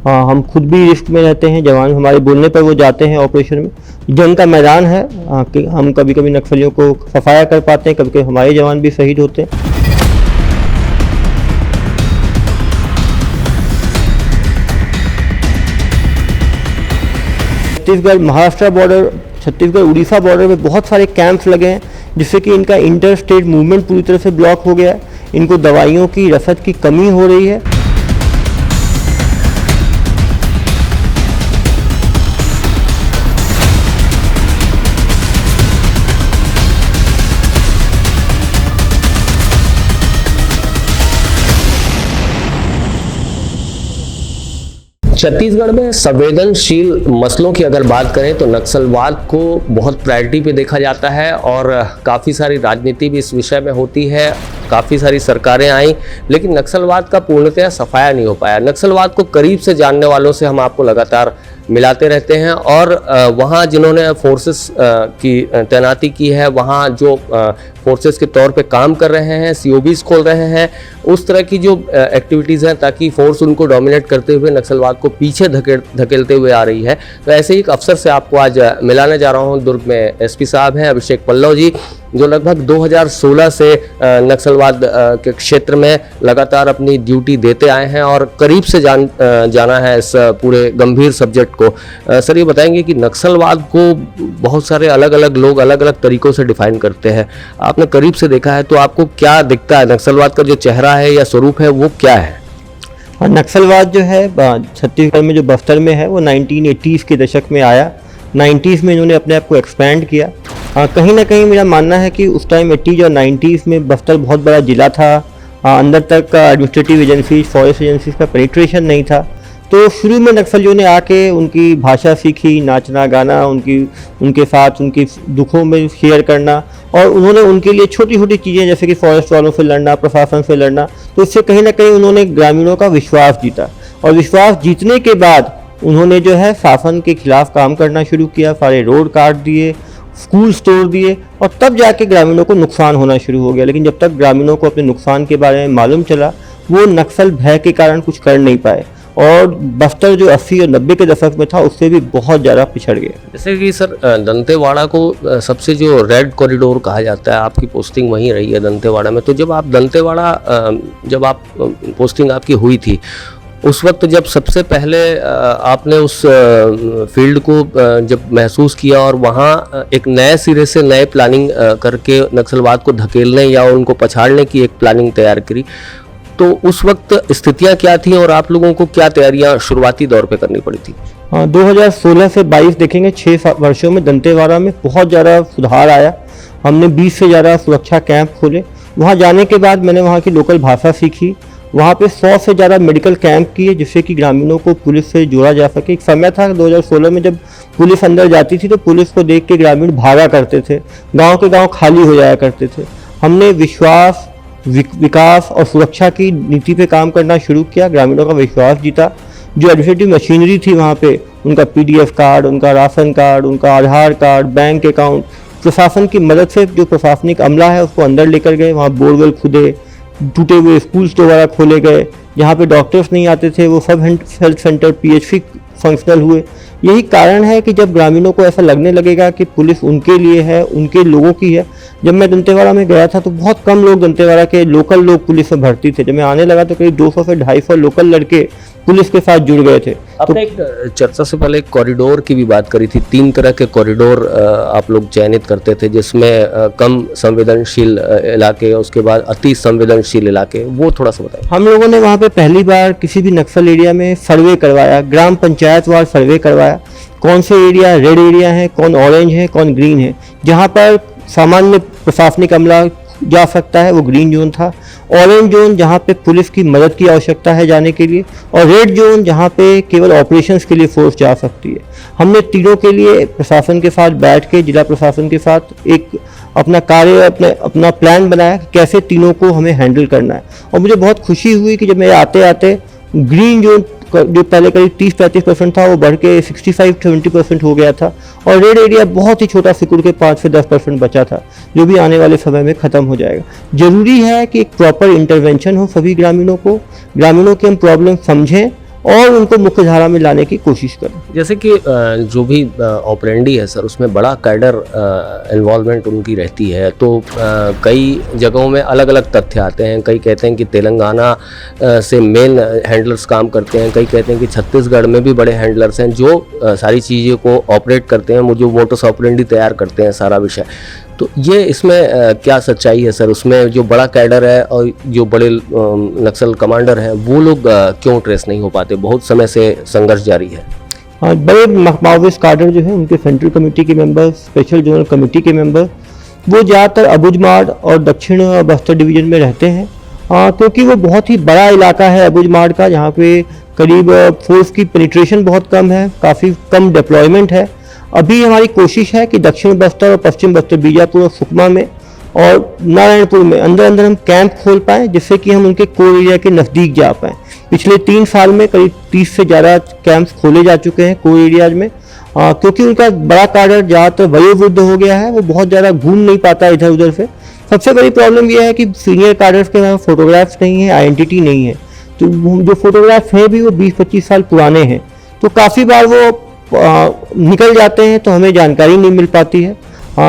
हम खुद भी रिस्क में रहते हैं, जवान हमारे बोलने पर वो जाते हैं ऑपरेशन में। जंग का मैदान है कि हम कभी कभी नक्सलियों को सफाया कर पाते हैं, कभी कभी हमारे जवान भी शहीद होते हैं। छत्तीसगढ़ महाराष्ट्र बॉर्डर, छत्तीसगढ़ उड़ीसा बॉर्डर में बहुत सारे कैंप्स लगे हैं, जिससे कि इनका इंटर स्टेट मूवमेंट पूरी तरह से ब्लॉक हो गया है। इनको दवाइयों की रसद की कमी हो रही है। छत्तीसगढ़ में संवेदनशील मसलों की अगर बात करें तो नक्सलवाद को बहुत प्रायोरिटी पे देखा जाता है और काफ़ी सारी राजनीति भी इस विषय में होती है। काफ़ी सारी सरकारें आई, लेकिन नक्सलवाद का पूर्णतया सफाया नहीं हो पाया। नक्सलवाद को करीब से जानने वालों से हम आपको लगातार मिलाते रहते हैं और वहाँ जिन्होंने फोर्सेस की तैनाती की है, वहाँ जो फोर्सेस के तौर पे काम कर रहे हैं, सीओबीज खोल रहे हैं, उस तरह की जो एक्टिविटीज़ हैं ताकि फोर्स उनको डोमिनेट करते हुए नक्सलवाद को पीछे धकेलते हुए आ रही है। तो ऐसे ही एक अफसर से आपको आज मिलाने जा रहा हूँ। दुर्ग में एसपी साहब हैं अभिषेक पल्लव जी, जो लगभग 2016 से नक्सलवाद के क्षेत्र में लगातार अपनी ड्यूटी देते आए हैं और करीब से जाना है इस पूरे गंभीर सब्जेक्ट को। सर, ये बताएंगे कि नक्सलवाद को बहुत सारे अलग अलग लोग अलग अलग तरीकों से डिफाइन करते हैं। आपने करीब से देखा है तो आपको क्या दिखता है, नक्सलवाद का जो चेहरा है या स्वरूप है वो क्या है? नक्सलवाद जो है छत्तीसगढ़ में जो बस्तर में है वो 1980s के दशक में आया। 90s में इन्होंने अपने आप को एक्सपैंड किया। कहीं ना कहीं मेरा मानना है कि उस टाइम 80s और 90s में बस्तर बहुत बड़ा ज़िला था। अंदर तक एडमिनिस्ट्रेटिव एजेंसीज, फॉरेस्ट एजेंसीज का पेनिट्रेशन नहीं था। तो शुरू में नक्सलियों ने आके उनकी भाषा सीखी, नाचना गाना, उनके साथ उनकी दुखों में शेयर करना, और उन्होंने उनके लिए छोटी छोटी चीज़ें जैसे कि फॉरेस्ट वालों से लड़ना, प्रशासन से लड़ना, तो इससे कहीं ना कहीं उन्होंने ग्रामीणों का विश्वास जीता। और विश्वास जीतने के बाद उन्होंने जो है शासन के खिलाफ काम करना शुरू किया। सारे रोड काट दिए, स्कूल तोड़ दिए, और तब जाके ग्रामीणों को नुकसान होना शुरू हो गया। लेकिन जब तक ग्रामीणों को अपने नुकसान के बारे में मालूम चला, वो नक्सल भय के कारण कुछ कर नहीं पाए और बस्तर जो 80 और 90 के दशक में था उससे भी बहुत ज़्यादा पिछड़ गया। जैसे कि सर, दंतेवाड़ा को सबसे जो रेड कॉरिडोर कहा जाता है, आपकी पोस्टिंग वहीं रही है दंतेवाड़ा में। तो जब आप जब आप पोस्टिंग आपकी हुई थी, उस वक्त जब सबसे पहले आपने उस फील्ड को जब महसूस किया और वहाँ एक नए सिरे से नए प्लानिंग करके नक्सलवाद को धकेलने या उनको पछाड़ने की एक प्लानिंग तैयार करी, तो उस वक्त स्थितियाँ क्या थी और आप लोगों को क्या तैयारियाँ शुरुआती दौर पे करनी पड़ी थी? 2016 से 22 देखेंगे, 6 वर्षों में दंतेवाड़ा में बहुत ज़्यादा सुधार आया। हमने 20 से ज़्यादा सुरक्षा कैंप खोले। वहाँ जाने के बाद मैंने वहाँ की लोकल भाषा सीखी। वहाँ पे 100 से ज़्यादा मेडिकल कैंप किए, जिससे कि ग्रामीणों को पुलिस से जोड़ा जा सके। एक समय था 2016 में जब पुलिस अंदर जाती थी तो पुलिस को देख के ग्रामीण भागा करते थे, गांव के गांव खाली हो जाया करते थे। हमने विश्वास, विकास और सुरक्षा की नीति पे काम करना शुरू किया, ग्रामीणों का विश्वास जीता। जो एडमिनिस्ट्रेटिव मशीनरी थी वहाँ पे, उनका PDF कार्ड, उनका राशन कार्ड, उनका आधार कार्ड, बैंक अकाउंट, प्रशासन की मदद से जो प्रशासनिक अमला है उसको अंदर लेकर गए। वहाँ बोरवेल खुदे, टूटे हुए स्कूल्स दोबारा खोले गए। जहाँ पे डॉक्टर्स नहीं आते थे वो सब हेल्थ सेंटर, PHC फंक्शनल हुए। यही कारण है कि जब ग्रामीणों को ऐसा लगने लगेगा कि पुलिस उनके लिए है, उनके लोगों की है। जब मैं दंतेवाड़ा में गया था तो बहुत कम लोग दंतेवाड़ा के लोकल लोग पुलिस में भर्ती थे। जब मैं आने लगा तो करीब 200 से 250 लोकल लड़के पुलिस के साथ जुड़ गए थे। आपने एक चर्चा से पहले कॉरिडोर की भी बात करी थी। 3 तरह के कॉरिडोर आप लोग चयनित करते थे, जिसमें कम संवेदनशील इलाके, उसके बाद अति संवेदनशील इलाके, वो थोड़ा सा बताएं। हम लोगों ने वहाँ पे पहली बार किसी भी नक्सल एरिया में सर्वे करवाया, ग्राम पंचायत वार सर्वे करवाया। कौन से एरिया रेड एरिया है, कौन ऑरेंज है, कौन ग्रीन है। जहाँ पर सामान्य प्रशासनिक अमला जा सकता है वो ग्रीन जोन था। ऑरेंज जोन जहाँ पे पुलिस की मदद की आवश्यकता है जाने के लिए, और रेड जोन जहाँ पे केवल ऑपरेशंस के लिए फोर्स जा सकती है। हमने तीनों के लिए प्रशासन के साथ बैठ के, जिला प्रशासन के साथ एक अपना प्लान बनाया कि कैसे तीनों को हमें हैंडल करना है। और मुझे बहुत खुशी हुई कि जब मैं आते आते ग्रीन जोन जो पहले करीब 30-35% था वो बढ़ के 65-70% हो गया था, और रेड एरिया बहुत ही छोटा सिकुड़ के 5 से 10% बचा था, जो भी आने वाले समय में ख़त्म हो जाएगा। जरूरी है कि एक प्रॉपर इंटरवेंशन हो सभी ग्रामीणों की हम प्रॉब्लम समझें और उनको मुख्य धारा में लाने की कोशिश करें। जैसे कि जो भी ऑपरेंडी है सर, उसमें बड़ा कैडर इन्वॉल्वमेंट उनकी रहती है, तो कई जगहों में अलग अलग तथ्य आते हैं। कई कहते हैं कि तेलंगाना से मेन हैंडलर्स काम करते हैं, कई कहते हैं कि छत्तीसगढ़ में भी बड़े हैंडलर्स हैं जो सारी चीज़ों को ऑपरेट करते हैं, जो मोटस ऑपरेंडी तैयार करते हैं सारा विषय। तो ये इसमें क्या सच्चाई है सर? उसमें जो बड़ा कैडर है और जो बड़े नक्सल कमांडर हैं वो लोग क्यों ट्रेस नहीं हो पाते? बहुत समय से संघर्ष जारी है। हाँ, बड़े माओवादिस्ट कैडर जो है उनके सेंट्रल कमेटी के मेंबर, स्पेशल जोनल कमेटी के मेंबर, वो ज़्यादातर अबुझमाड़ और दक्षिण बस्तर डिवीजन में रहते हैं, क्योंकि वो बहुत ही बड़ा इलाका है अबुझमाड़ का, जहाँ पे करीब फोर्स की पेनिट्रेशन बहुत कम है, काफ़ी कम डिप्लॉयमेंट है। अभी हमारी कोशिश है कि दक्षिण बस्तर और पश्चिम बस्तर, बीजापुर और सुकमा में और नारायणपुर में अंदर अंदर हम कैंप खोल पाएँ, जिससे कि हम उनके कोर एरिया के नज़दीक जा पाएँ। पिछले 3 साल में करीब 30 से ज़्यादा कैंप्स खोले जा चुके हैं कोर एरियाज में, क्योंकि उनका बड़ा कार्डर ज़्यादातर वयोवृद्ध हो गया है, वो बहुत ज़्यादा घूम नहीं पाता इधर उधर से। सबसे बड़ी प्रॉब्लम यह है कि सीनियर कार्डर्स के पास फोटोग्राफ्स नहीं है, आइडेंटिटी नहीं है, तो जो फोटोग्राफ्स हैं भी वो 20-25 साल पुराने हैं, तो काफ़ी बार वो निकल जाते हैं, तो हमें जानकारी नहीं मिल पाती है।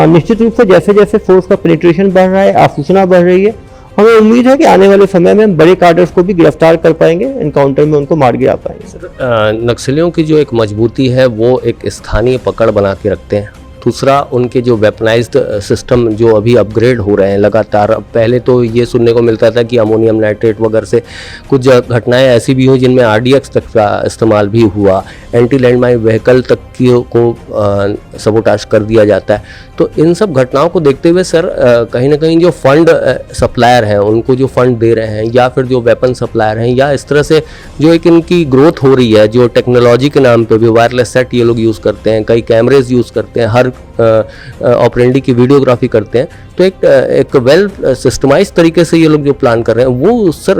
निश्चित रूप से जैसे जैसे फोर्स का पेनिट्रेशन बढ़ रहा है, आसूचना बढ़ रही है, हमें उम्मीद है कि आने वाले समय में हम बड़े कार्डर्स को भी गिरफ्तार कर पाएंगे, एनकाउंटर में उनको मार गिरा पाएंगे। नक्सलियों की जो एक मजबूती है वो एक स्थानीय पकड़ बना के रखते हैं। दूसरा, उनके जो वेपनाइज्ड सिस्टम जो अभी अपग्रेड हो रहे हैं लगातार। पहले तो ये सुनने को मिलता था कि अमोनियम नाइट्रेट वगैरह से कुछ घटनाएं ऐसी भी हुई जिनमें RDX तक का इस्तेमाल भी हुआ, एंटी लैंडमाइन व्हीकल तक को सबोटाज कर दिया जाता है। तो इन सब घटनाओं को देखते हुए सर, कहीं ना कहीं जो फंड सप्लायर हैं, उनको जो फंड दे रहे हैं, या फिर जो वेपन सप्लायर हैं, या इस तरह से जो एक इनकी ग्रोथ हो रही है, जो टेक्नोलॉजी के नाम पे भी वायरलेस सेट ये लोग यूज़ करते हैं, कई कैमरेज यूज़ करते हैं, हर ऑपरेंडी की वीडियोग्राफी करते हैं, तो एक वेल सिस्टमाइज तरीके से ये लोग जो प्लान कर रहे हैं वो सर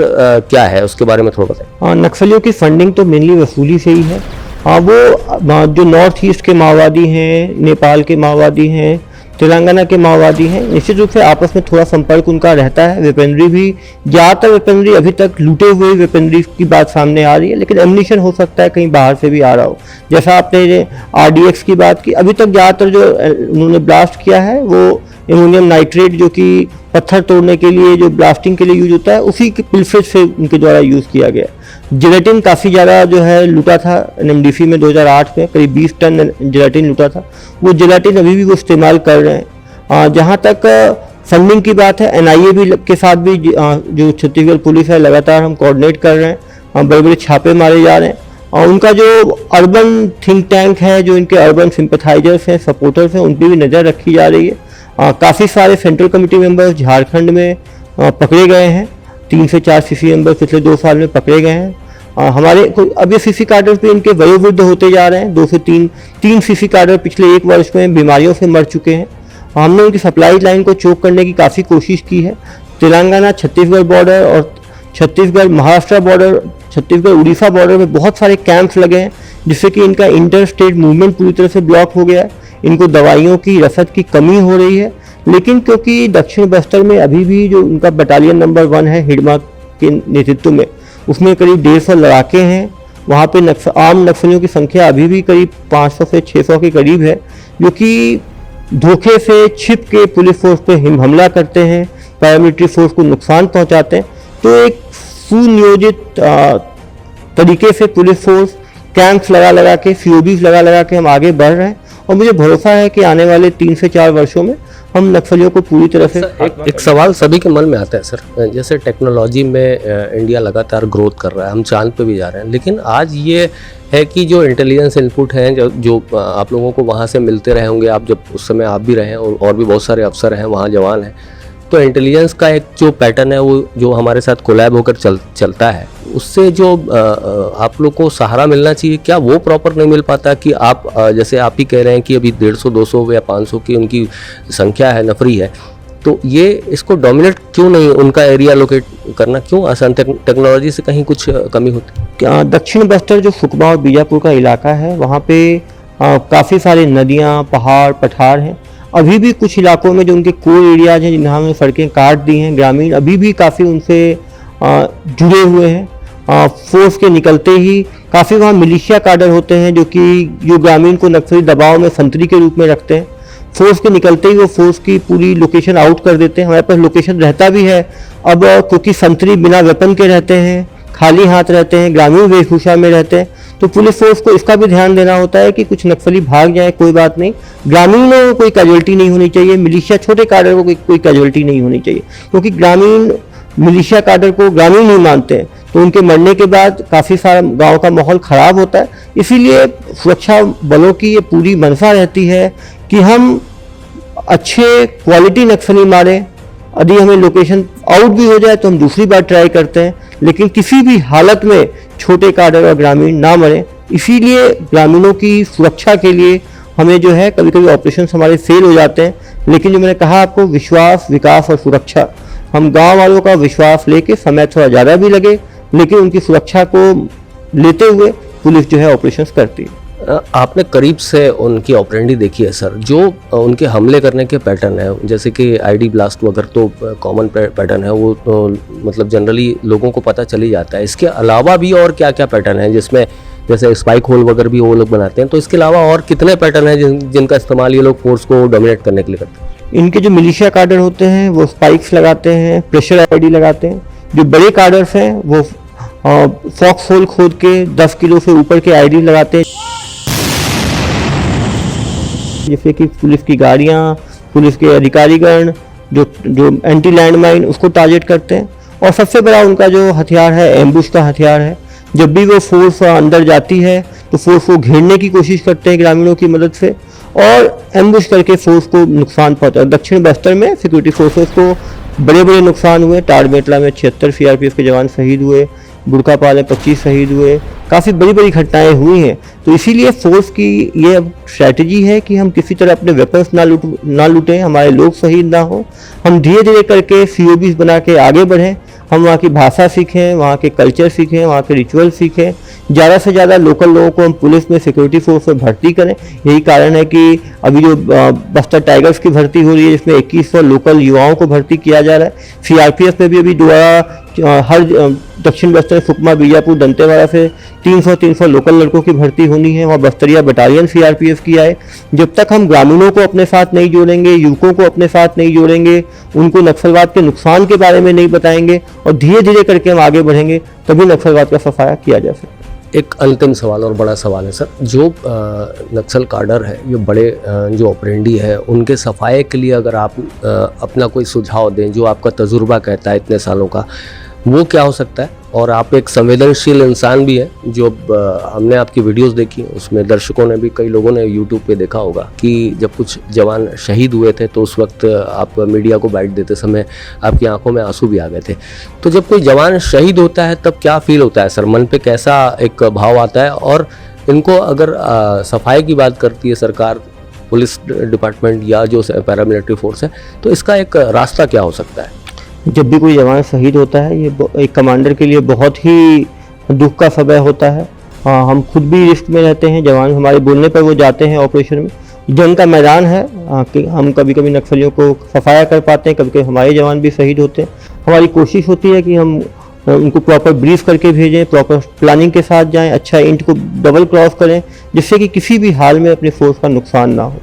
क्या है, उसके बारे में थोड़ा बताएं। नक्सलियों की फंडिंग तो मेनली वसूली से ही है। वो जो नॉर्थ ईस्ट के माओवादी हैं, नेपाल के माओवादी हैं, तेलंगाना के माओवादी हैं, निश्चित रूप से आपस में थोड़ा संपर्क उनका रहता है। वेपनरी भी, ज़्यादातर वेपनरी अभी तक लूटे हुए वेपनरी की बात सामने आ रही है, लेकिन एम्युनिशन हो सकता है कहीं बाहर से भी आ रहा हो। जैसा आपने RDX की बात की, अभी तक ज़्यादातर जो उन्होंने ब्लास्ट किया है वो एमोनियम नाइट्रेट, जो कि पत्थर तोड़ने के लिए, जो ब्लास्टिंग के लिए यूज होता है, उसी के पिल्फरेज से उनके द्वारा यूज़ किया गया। जेलेटिन काफ़ी ज़्यादा जो है लूटा था NMDC में 2008 में, करीब 20 टन जेलेटिन लूटा था। वो जेलेटिन अभी भी वो इस्तेमाल कर रहे हैं। जहाँ तक फंडिंग की बात है, NIA भी के साथ भी जो छत्तीसगढ़ पुलिस है, लगातार हम कोऑर्डिनेट कर रहे हैं, बड़े बड़े छापे मारे जा रहे हैं। और उनका जो अर्बन थिंक टैंक है, जो इनके अर्बन सिंपथाइजर्स हैं, सपोर्टर्स हैं, उन पर भी नज़र रखी जा रही है। काफ़ी सारे सेंट्रल कमेटी मेंबर्स झारखंड में पकड़े गए हैं, 3 से 4 CC मेंबर पिछले 2 साल में पकड़े गए हैं। हमारे अब ये CC कार्डर पे इनके वयोवृद्ध होते जा रहे हैं। 2 से 3 CC कार्डर पिछले 1 वर्ष में बीमारियों से मर चुके हैं। हमने उनकी सप्लाई लाइन को चोक करने की काफ़ी कोशिश की है। तेलंगाना छत्तीसगढ़ बॉर्डर और छत्तीसगढ़ महाराष्ट्र बॉर्डर, छत्तीसगढ़ उड़ीसा बॉर्डर में बहुत सारे कैंप्स लगे हैं, जिससे कि इनका इंटर स्टेट मूवमेंट पूरी तरह से ब्लॉक हो गया है। इनको दवाइयों की, रसद की कमी हो रही है। लेकिन क्योंकि दक्षिण बस्तर में अभी भी जो उनका बटालियन नंबर 1 है हिडमा के नेतृत्व में, उसमें करीब 150 लड़ाके हैं। वहाँ पे आम नक्सलियों की संख्या अभी भी करीब 500 से 600 के करीब है, जो कि धोखे से छिप के पुलिस फोर्स पे हमला करते हैं, पैरामिलिट्री फोर्स को नुकसान पहुँचाते हैं। तो एक सुनियोजित तरीके से पुलिस फोर्स कैंप्स लगा के, COBs लगा के हम आगे बढ़ रहे हैं, और मुझे भरोसा है कि आने वाले 3 से 4 वर्षों में हम नक्सलियों को पूरी तरह से। एक सवाल सभी के मन में आता है सर, जैसे टेक्नोलॉजी में इंडिया लगातार ग्रोथ कर रहा है, हम चांद पे भी जा रहे हैं, लेकिन आज ये है कि जो इंटेलिजेंस इनपुट हैं, जो आप लोगों को वहाँ से मिलते रहे होंगे, आप जब उस समय आप भी रहे हैं, और भी बहुत सारे अफसर हैं वहाँ, जवान हैं, तो इंटेलिजेंस का एक जो पैटर्न है वो जो हमारे साथ कोलैब होकर चलता है, उससे जो आप लोग को सहारा मिलना चाहिए, क्या वो प्रॉपर नहीं मिल पाता? कि आप जैसे आप ही कह रहे हैं कि अभी 150, 200 या 500 की उनकी संख्या है, नफरी है, तो ये इसको डोमिनेट क्यों नहीं, उनका एरिया लोकेट करना क्यों आसान? टेक्नोलॉजी से कहीं कुछ कमी होती है? दक्षिण बस्तर जो सुकमा और बीजापुर का इलाका है, वहाँ पे काफ़ी सारी नदियाँ, पहाड़, पठार हैं। अभी भी कुछ इलाकों में जो उनके कोर एरियाज हैं, जिन्हें हमने सड़कें काट दी हैं, ग्रामीण अभी भी काफ़ी उनसे जुड़े हुए हैं। फोर्स के निकलते ही काफ़ी वहाँ मिलिशिया काडर होते हैं जो ग्रामीण को नक्सली दबाव में संतरी के रूप में रखते हैं। फोर्स के निकलते ही वो फोर्स की पूरी लोकेशन आउट कर देते हैं। हमारे पास लोकेशन रहता भी है, अब क्योंकि संतरी बिना वेपन के रहते हैं, खाली हाथ रहते हैं, ग्रामीण वेशभूषा में रहते हैं, तो पुलिस फोर्स को इसका भी ध्यान देना होता है कि कुछ नक्सली भाग जाए कोई बात नहीं, ग्रामीणों को कोई कैजुअल्टी नहीं होनी चाहिए, मिलिशिया छोटे काडर को कोई कैजुअल्टी नहीं होनी चाहिए, क्योंकि ग्रामीण मिलिशिया काडर को ग्रामीण नहीं मानते हैं, तो उनके मरने के बाद काफ़ी सारा गांव का माहौल ख़राब होता है। इसीलिए सुरक्षा बलों की ये पूरी मंशा रहती है कि हम अच्छे क्वालिटी नक्सली मारें। यदि हमें लोकेशन आउट भी हो जाए तो हम दूसरी बार ट्राई करते हैं, लेकिन किसी भी हालत में छोटे काडर और ग्रामीण ना मरें। इसीलिए ग्रामीणों की सुरक्षा के लिए हमें जो है कभी कभी ऑपरेशन हमारे फेल हो जाते हैं, लेकिन जो मैंने कहा आपको, विश्वास, विकास और सुरक्षा, हम गांव वालों का विश्वास लेके समय थोड़ा ज़्यादा भी लगे लेकिन उनकी सुरक्षा को लेते हुए पुलिस जो है ऑपरेशंस करती है। आपने करीब से उनकी ऑपरेंडी देखी है सर, जो उनके हमले करने के पैटर्न है, जैसे कि आईडी ब्लास्ट वगैरह तो कॉमन पैटर्न है, वो तो मतलब जनरली लोगों को पता चल ही जाता है। इसके अलावा भी और क्या क्या पैटर्न है, जिसमें जैसे स्पाइक होल वगैरह भी वो लोग बनाते हैं, तो इसके अलावा और कितने पैटर्न हैं जिनका इस्तेमाल ये लोग फोर्स को डोमिनेट करने के लिए करते हैं? इनके जो मिलिशिया काडर होते हैं वो स्पाइक्स लगाते हैं, प्रेशर आईडी लगाते हैं। जो बड़े काडर्स हैं वो फॉक्स होल खोद के 10 किलो से ऊपर के आईडी लगाते हैं, जैसे कि पुलिस की गाड़ियाँ, पुलिस के अधिकारीगण जो एंटी लैंड माइन उसको टारगेट करते हैं। और सबसे बड़ा उनका जो हथियार है एम्बुश का हथियार है। जब भी वो फोर्स अंदर जाती है तो फोर्स को घेरने की कोशिश करते हैं ग्रामीणों की मदद से और एम्बुश करके फोर्स को नुकसान पहुंचा। दक्षिण बस्तर में सिक्योरिटी फोर्सेस को बड़े बड़े नुकसान हुए। टारमेटला में 76 सीआरपीएफ के जवान शहीद हुए, बुरकापाल में 25 शहीद हुए, काफ़ी बड़ी बड़ी घटनाएं हुई हैं। तो इसीलिए फोर्स की ये स्ट्रैटेजी है कि हम किसी तरह अपने वेपन्स ना लूटें, हमारे लोग शहीद ना हो, हम धीरे धीरे करके सीओबीज बना के आगे बढ़ें, हम वहाँ की भाषा सीखें, वहाँ के कल्चर सीखें, वहाँ के रिचुअल सीखें, ज़्यादा से ज़्यादा लोकल लोगों को हम पुलिस में, सिक्योरिटी फोर्स में भर्ती करें। यही कारण है कि अभी जो बस्तर टाइगर्स की भर्ती हो रही है, जिसमें 2100 लोकल युवाओं को भर्ती किया जा रहा है। सीआरपीएफ में भी अभी दोबारा हर दक्षिण बस्तर, सुकमा, बीजापुर, दंतेवाड़ा से 300 लोकल लड़कों की भर्ती होनी है। वहाँ बस्तरिया बटालियन सीआरपीएफ की आए। जब तक हम ग्रामीणों को अपने साथ नहीं जोड़ेंगे, युवकों को अपने साथ नहीं जोड़ेंगे, उनको नक्सलवाद के नुकसान के बारे में नहीं बताएंगे और धीरे धीरे करके हम आगे बढ़ेंगे, तभी नक्सलवाद का सफाया किया जा सकता है। एक अंतिम सवाल और बड़ा सवाल है सर, जो नक्सल काडर है, ये बड़े जो ऑपरेंडी है, उनके सफाये के लिए अगर आप अपना कोई सुझाव दें, जो आपका तजुर्बा कहता है इतने सालों का, वो क्या हो सकता है? और आप एक संवेदनशील इंसान भी हैं, जो हमने आपकी वीडियोस देखी, उसमें दर्शकों ने भी, कई लोगों ने यूट्यूब पे देखा होगा कि जब कुछ जवान शहीद हुए थे तो उस वक्त आप मीडिया को बाइट देते समय आपकी आंखों में आंसू भी आ गए थे। तो जब कोई जवान शहीद होता है तब क्या फील होता है सर, मन पे कैसा एक भाव आता है? और इनको अगर सफाई की बात करती है सरकार, पुलिस डिपार्टमेंट या जो पैरामिलिट्री फोर्स है, तो इसका एक रास्ता क्या हो सकता है? जब भी कोई जवान शहीद होता है, ये एक कमांडर के लिए बहुत ही दुख का समय होता है। हाँ, हम खुद भी रिस्क में रहते हैं, जवान हमारे बोलने पर वो जाते हैं ऑपरेशन में। जंग का मैदान है, हम कभी कभी नक्सलियों को सफाया कर पाते हैं, कभी कभी हमारे जवान भी शहीद होते हैं। हमारी कोशिश होती है कि हम उनको प्रॉपर ब्रीफ करके भेजें, प्रॉपर प्लानिंग के साथ जाएं, अच्छा इंट को डबल क्रॉस करें, जिससे कि किसी भी हाल में अपनी फोर्स का नुकसान ना हो।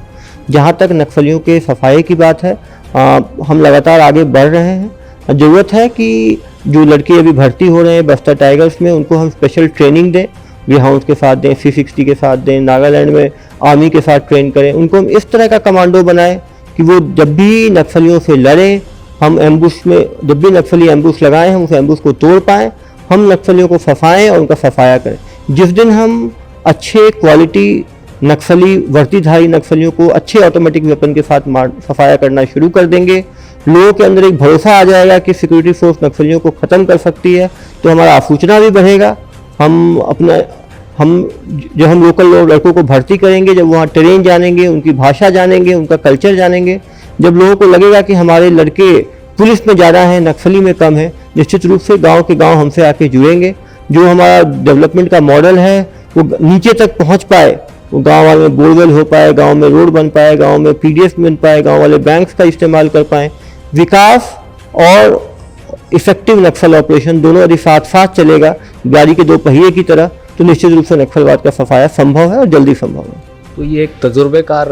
जहाँ तक नक्सलियों के सफाई की बात है, हम लगातार आगे बढ़ रहे हैं। ज़रूरत है कि जो लड़के अभी भर्ती हो रहे हैं बस्तर टाइगर्स में, उनको हम स्पेशल ट्रेनिंग दें, ग्रेहाउंड के साथ दें, C60 के साथ दें, नागालैंड में आर्मी के साथ ट्रेन करें। उनको हम इस तरह का कमांडो बनाएं कि वो जब भी नक्सलियों से लड़ें, हम एम्बुश में, जब भी नक्सली एम्बुश लगाएं, हम उस एम्बुश को तोड़ पाएँ, हम नक्सलियों को सफाएँ और उनका सफाया करें। जिस दिन हम अच्छे क्वालिटी नक्सली, वर्दीधारी नक्सलियों को अच्छे ऑटोमेटिक वेपन के साथ सफाया करना शुरू कर देंगे, लोगों के अंदर एक भरोसा आ जाएगा कि सिक्योरिटी फोर्स नक्सलियों को ख़त्म कर सकती है, तो हमारा आसूचना भी बढ़ेगा। हम लोकल लड़कों को भर्ती करेंगे, जब वहाँ ट्रेन जानेंगे, उनकी भाषा जानेंगे, उनका कल्चर जानेंगे, जब लोगों को लगेगा कि हमारे लड़के पुलिस में ज़्यादा हैं, नक्सली में कम है, निश्चित रूप से गाँव के गाँव हमसे आके जुड़ेंगे। जो हमारा डेवलपमेंट का मॉडल है वो नीचे तक पहुँच पाए, वो गांव वाले में बोरवेल हो पाए, गांव में रोड बन पाए, गांव में PDS बन पाए, गांव वाले बैंक्स का इस्तेमाल कर पाएँ। विकास और इफेक्टिव नक्सल ऑपरेशन दोनों यदि साथ साथ चलेगा गाड़ी के दो पहिए की तरह, तो निश्चित रूप से नक्सलवाद का सफाया संभव है और जल्दी संभव है। तो ये एक तजुर्बेकार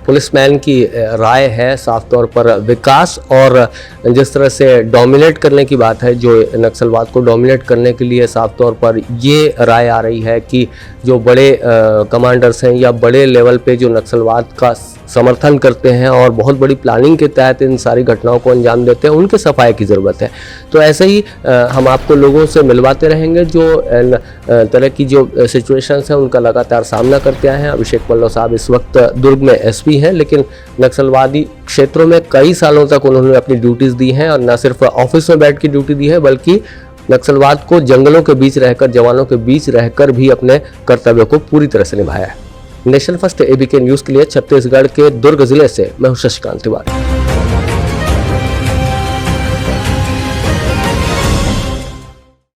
पुलिसमैन की राय है। साफ तौर पर विकास और जिस तरह से डोमिनेट करने की बात है, जो नक्सलवाद को डोमिनेट करने के लिए साफ तौर पर ये राय आ रही है कि जो बड़े कमांडर्स हैं या बड़े लेवल पे जो नक्सलवाद का समर्थन करते हैं और बहुत बड़ी प्लानिंग के तहत इन सारी घटनाओं को अंजाम देते हैं, उनके सफाई की ज़रूरत है। तो ऐसे ही हम आपको लोगों से मिलवाते रहेंगे जो तरह की जो सिचुएशंस हैं उनका लगातार सामना करते आए हैं। अभिषेक पल्लव साहब इस वक्त दुर्ग में एसपी हैं, लेकिन नक्सलवादी क्षेत्रों में कई सालों तक उन्होंने अपनी ड्यूटीज़ दी हैं और न सिर्फ ऑफिस में बैठ के ड्यूटी दी है, बल्कि नक्सलवाद को जंगलों के बीच रहकर, जवानों के बीच रहकर भी अपने कर्तव्यों को पूरी तरह से निभाया है। नेशनल फर्स्ट एबीके न्यूज़ के लिए छत्तीसगढ़ के दुर्ग जिले से मैं हूं शशिकांत तिवारी।